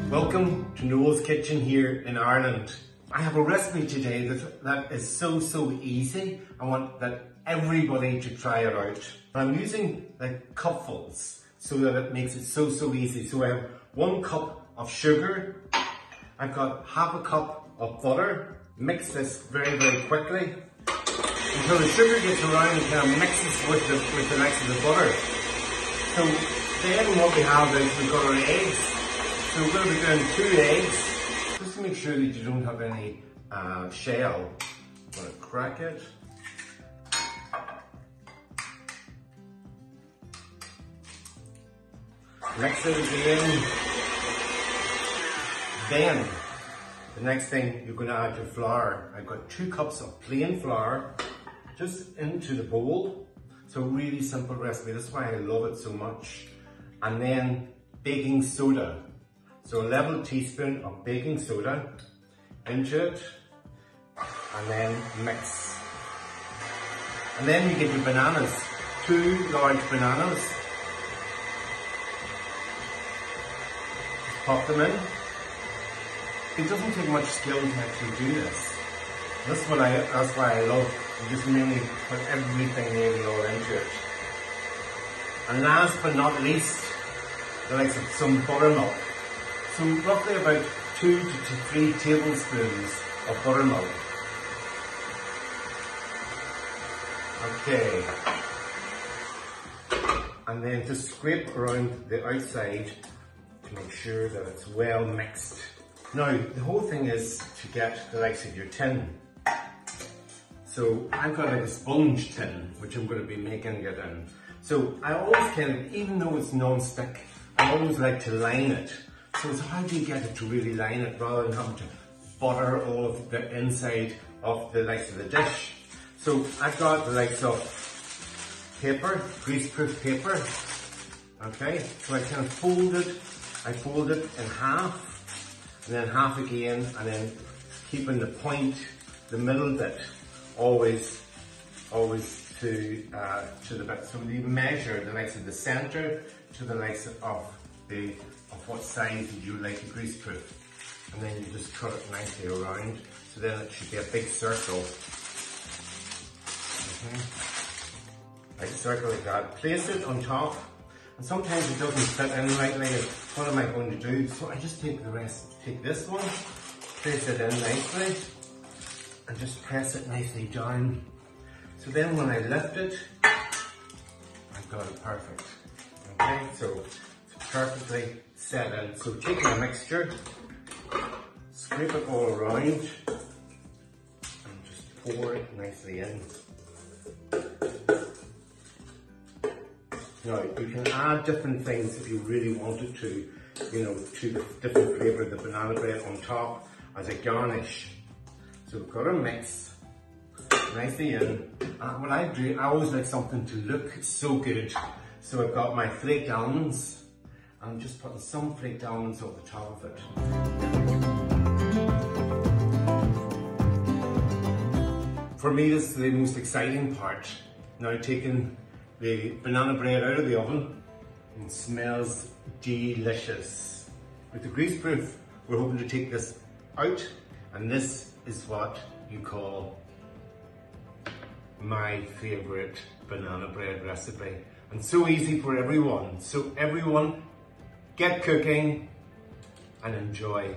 Welcome to Noel's Kitchen here in Ireland. I have a recipe today that is so easy. I want that everybody to try it out. I'm using like cupfuls so that it makes it so easy. So I have 1 cup of sugar. I've got half a cup of butter. Mix this very quickly until the sugar gets around and kind of mixes with the rest of the butter. So then what we have is we've got our eggs. So we're going to be doing 2 eggs, just to make sure that you don't have any shell. I'm going to crack it. Mix it again. Then, the next thing, you're going to add your flour. I've got 2 cups of plain flour just into the bowl. So really simple recipe, that's why I love it so much. And then baking soda. So a level teaspoon of baking soda into it, and then mix. And then you get your bananas, 2 large bananas. Just pop them in. It doesn't take much skill to actually do this. That's why I love. You just mainly put everything nearly all into it. And last but not least, the likes of some buttermilk. So roughly about 2 to 3 tablespoons of buttermilk. Okay. And then just scrape around the outside to make sure that it's well mixed. Now, the whole thing is to get the likes of your tin. So I've got like a sponge tin, which I'm going to be making it in. So I always even though it's non-stick, I always like to line it. So it's how do you get it to really line it rather than having to butter all of the inside of the likes of the dish. So I've got the likes of paper, greaseproof paper. Okay, so I kind of fold it in half, and then half again, and then keeping the point, the middle bit, always to the bit. So you measure the likes of the center to the likes of what size you like the greaseproof, and then you just cut it nicely around. So then it should be a big circle. Okay. Like a circle like that. Place it on top, and sometimes it doesn't fit in rightly. What am I going to do? So I just take this one, place it in nicely, and just press it nicely down. So then when I lift it, I've got it perfect. Okay, so it's perfectly set in. So take my mixture, scrape it all around, and just pour it nicely in. Now, you can add different things if you really wanted to, you know, to the different flavour of the banana bread on top as a garnish. So we've got our mix nicely in. And what I do, I always like something to look so good. So I've got my flaked almonds. I'm just putting some flaked almonds over the top of it. For me, this is the most exciting part. Now taking the banana bread out of the oven, and smells delicious. With the greaseproof, we're hoping to take this out, and this is what you call my favourite banana bread recipe. And so easy for everyone. So everyone, get cooking and enjoy.